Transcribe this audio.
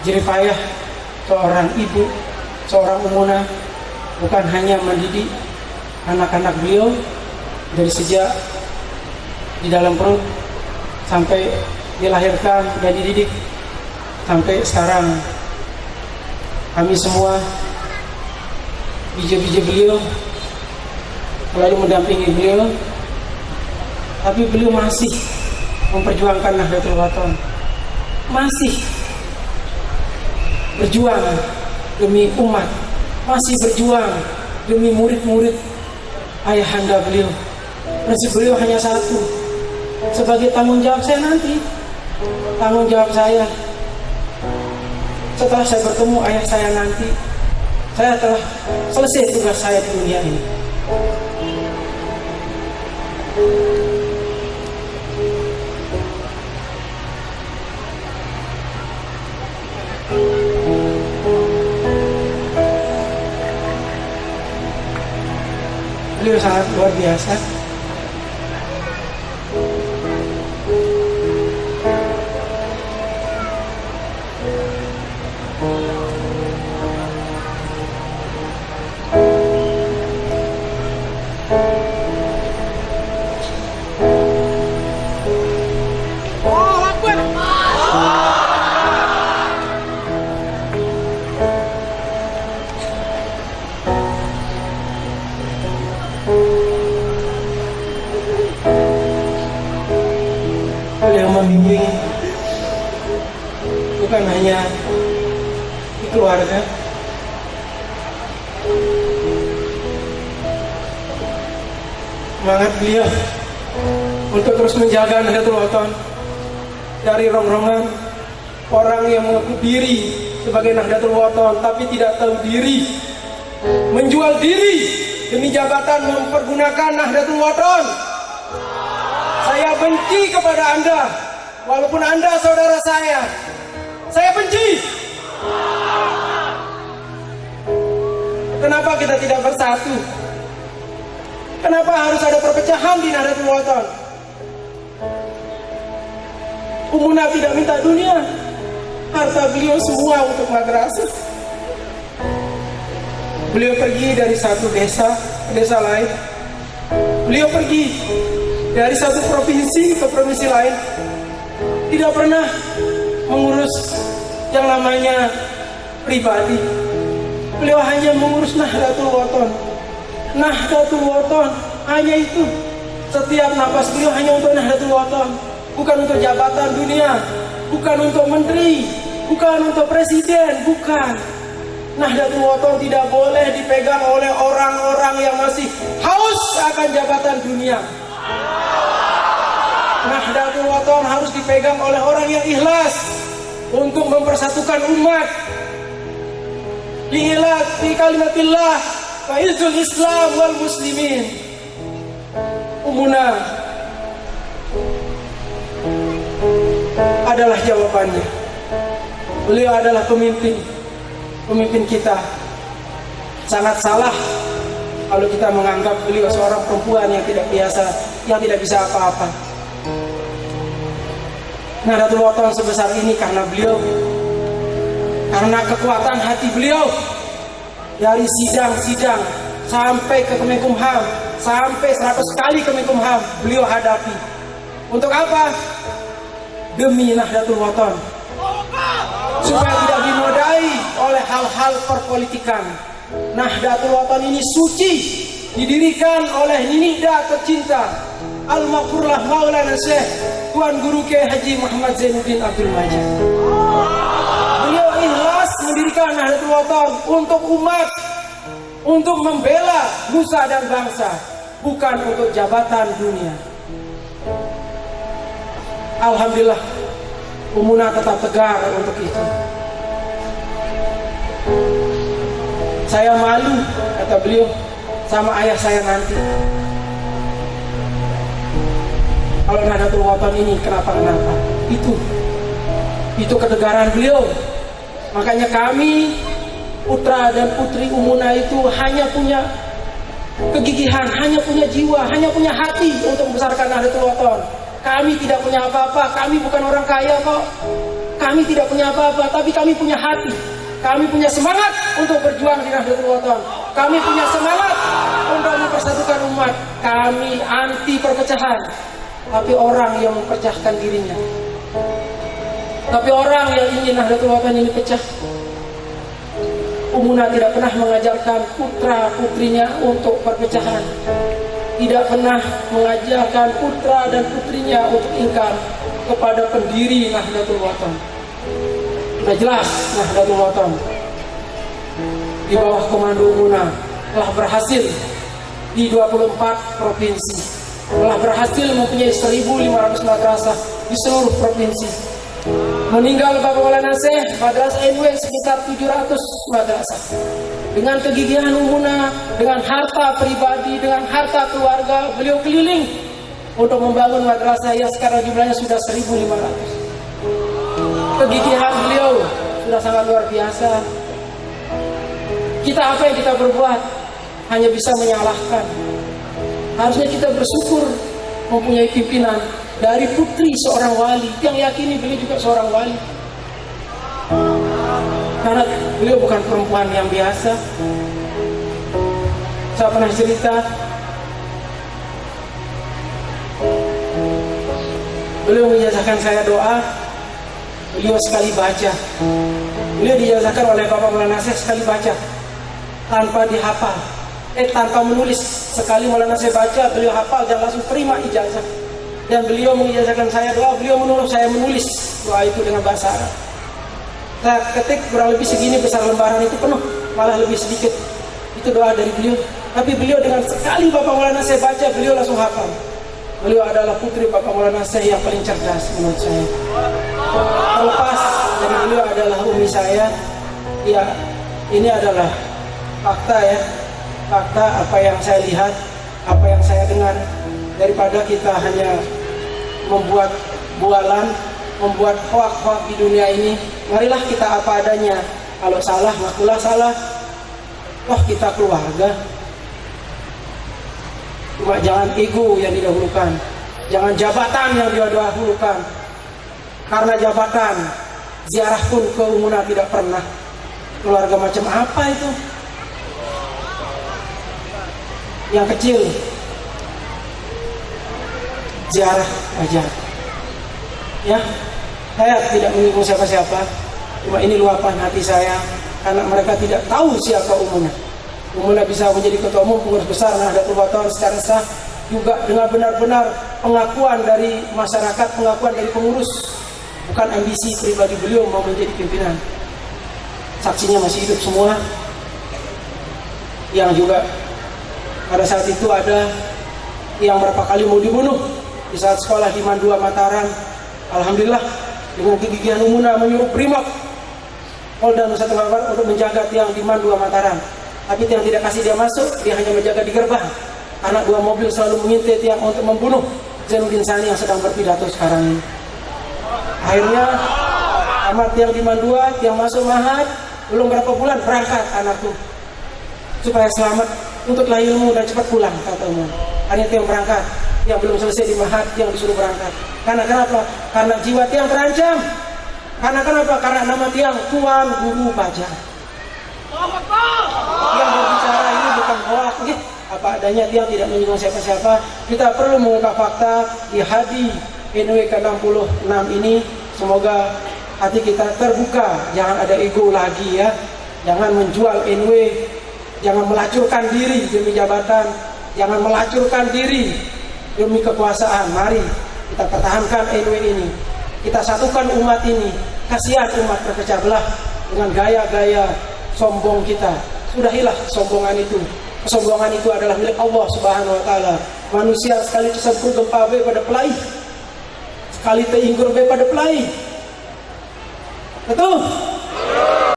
jerih payah seorang ibu, seorang Umunah, bukan hanya mendidik anak-anak beliau dari sejak di dalam perut sampai dilahirkan dan dididik sampai sekarang. Kami semua biji-biji beliau selalu mendampingi beliau, tapi beliau masih memperjuangkan Nahdlatul Wathon, masih berjuang demi umat, masih berjuang demi murid-murid ayahanda beliau. Prinsip beliau hanya satu, sebagai tanggung jawab saya nanti, tanggung jawab saya setelah saya bertemu ayah saya nanti, saya telah selesai tugas saya di dunia ini. Beliau sangat luar biasa. Beliau membimbing bukan hanya di keluarga, semangat beliau untuk terus menjaga Nahdlatul Wathon dari rongrongan orang yang mengaku diri sebagai Nahdlatul Wathon tapi tidak tahu diri, menjual diri demi jabatan, mempergunakan Nahdlatul Wathon. Saya benci kepada Anda, walaupun Anda saudara saya benci. Kenapa kita tidak bersatu? Kenapa harus ada perpecahan di Nahdlatul Wathon? Umunah tidak minta dunia, harta beliau semua untuk madrasah. Beliau pergi dari satu desa ke desa lain. Beliau pergi dari satu provinsi ke provinsi lain. Tidak pernah mengurus yang namanya pribadi. Beliau hanya mengurus Nahdlatul Wathon. Nahdlatul Wathon hanya itu. Setiap napas beliau hanya untuk Nahdlatul Wathon, bukan untuk jabatan dunia, bukan untuk menteri, bukan untuk presiden, bukan. Nahdlatul Wathon tidak boleh dipegang oleh orang-orang yang masih haus akan jabatan dunia. Nahdlatul Wathon harus dipegang oleh orang yang ikhlas untuk mempersatukan umat. Li'ilat fi kalimatillah wa izzul Islam wal muslimin. Umunah adalah jawabannya. Beliau adalah pemimpin kita. Sangat salah kalau kita menganggap beliau seorang perempuan yang tidak biasa, yang tidak bisa apa-apa. Nahdlatul Wathon sebesar ini karena beliau, karena kekuatan hati beliau. Dari sidang-sidang sampai ke Kemenkumham, sampai 100 kali Kemenkumham beliau hadapi. Untuk apa? Demi Nahdlatul Wathon, supaya tidak dinodai oleh hal-hal perpolitikan. Nahdlatul Wathon ini suci, didirikan oleh Nida tercinta Al-Maghfurlah Maulana Syekh Tuan Guru Kiai Haji Muhammad Zainuddin Abdul Majid. Beliau ikhlas mendirikan Nahdlatul Wathon untuk umat, untuk membela nusa dan bangsa, bukan untuk jabatan dunia. Alhamdulillah, Umunah tetap tegar untuk itu. Saya malu, kata beliau, sama ayah saya nanti. Kalau Nahdlatul Wathon ini kenapa-kenapa, itu ketegaran beliau. Makanya kami putra dan putri Umunah itu hanya punya kegigihan, hanya punya jiwa, hanya punya hati untuk membesarkan Nahdlatul Wathon. Kami tidak punya apa-apa, kami bukan orang kaya kok. Kami tidak punya apa-apa, tapi kami punya hati. Kami punya semangat untuk berjuang di Nahdlatul Wathon. Kami punya semangat untuk mempersatukan umat. Kami anti perpecahan. Tapi orang yang mempercahkan dirinya. Tapi orang yang ingin Nahdlatul Wathon ini pecah. Umunah tidak pernah mengajarkan putra-putrinya untuk perpecahan. Tidak pernah mengajarkan putra dan putrinya untuk ingkar kepada pendiri Nahdlatul Wathon. Sudah jelas Nahdlatul Wathon di bawah komando Umunah telah berhasil di 24 provinsi, telah berhasil mempunyai 1.500 madrasah di seluruh provinsi. Meninggal Bapak Maulana Syekh, madrasah NW sekitar 700 madrasah. Dengan kegigihan Umunah, dengan harta pribadi, dengan harta keluarga, beliau keliling untuk membangun madrasah yang sekarang jumlahnya sudah 1.500. Kegigihan beliau sudah sangat luar biasa. Kita apa yang kita berbuat hanya bisa menyalahkan. Harusnya kita bersyukur mempunyai pimpinan dari putri seorang wali yang yakini beliau juga seorang wali. Karena beliau bukan perempuan yang biasa. Saya pernah cerita, beliau menjazahkan saya doa. Beliau sekali baca. Beliau dijazahkan oleh Bapak Maulana Syekh sekali baca tanpa dihafal, tanpa menulis. Sekali Maulana Syekh baca, beliau hafal dan langsung terima ijazah. Dan beliau mengijazahkan saya doa, beliau menulis, saya menulis doa itu dengan bahasa Arab. Saya ketik kurang lebih segini besar lembaran itu penuh, malah lebih sedikit. Itu doa dari beliau. Tapi beliau dengan sekali Bapak Maulana Syekh baca, beliau langsung hafal. Beliau adalah putri Bapak Maulana Syekh yang paling cerdas menurut saya. Terlepas dari beliau adalah umi saya, ya ini adalah fakta ya, fakta apa yang saya lihat, apa yang saya dengar. Daripada kita hanya membuat bualan, membuat hoak-hoak di dunia ini, marilah kita apa adanya. Kalau salah, ngakulah salah. Wah, kita keluarga. Cuma jangan ego yang didahulukan, jangan jabatan yang didahulukan. Karena jabatan, ziarah pun ke Umunah tidak pernah. Keluarga macam apa itu? Yang kecil ziarah aja. Ya, saya tidak menyinggung siapa-siapa. Cuma ini luapan hati saya karena mereka tidak tahu siapa Umunah. Umunah bisa menjadi ketua umum pengurus besar Nahdlatul Wathon secara sah juga dengan benar-benar pengakuan dari masyarakat, pengakuan dari pengurus. Bukan ambisi pribadi beliau mau menjadi pimpinan. Saksinya masih hidup semua. Yang juga pada saat itu ada yang berapa kali mau dibunuh di saat sekolah di Mandua Mataram. Alhamdulillah dengan kegigihan Umunah menyuruh Brimob Polda Nusa Tenggara Barat untuk menjaga tiang di Mandua Mataram. Tapi tiang tidak kasih dia masuk, dia hanya menjaga di gerbang. Karena 2 mobil selalu mengintai tiang untuk membunuh Zainuddin Sani yang sedang berpidato sekarang ini. Akhirnya amat tiang di Mandua, tiang masuk Mahat, belum berapa bulan berangkat anakku supaya selamat, tuntutlah ilmu dan cepat pulang, kata Umar. Akhirnya tiang berangkat, yang belum selesai di Mahat, tiang disuruh berangkat. Karena kenapa? Karena jiwa tiang terancam. Karena kenapa? Karena nama tiang Tuan Guru Bajang. Yang berbicara ini bukan hoak, apa adanya, tiang tidak menyinggung siapa-siapa. Kita perlu mengungkap fakta di Hadi NW ke-66 ini. Semoga hati kita terbuka, jangan ada ego lagi ya. Jangan menjual NW, jangan melacurkan diri demi jabatan, jangan melacurkan diri demi kekuasaan. Mari kita pertahankan NW ini, kita satukan umat ini. Kasihan umat terpecah belah dengan gaya-gaya sombong kita. Sudahilah sombongan itu. Kesombongan itu adalah milik Allah Subhanahu wa taala. Manusia sekali tersebut gempa be pada pelai, sekali teinggur be pada pelai. Betul?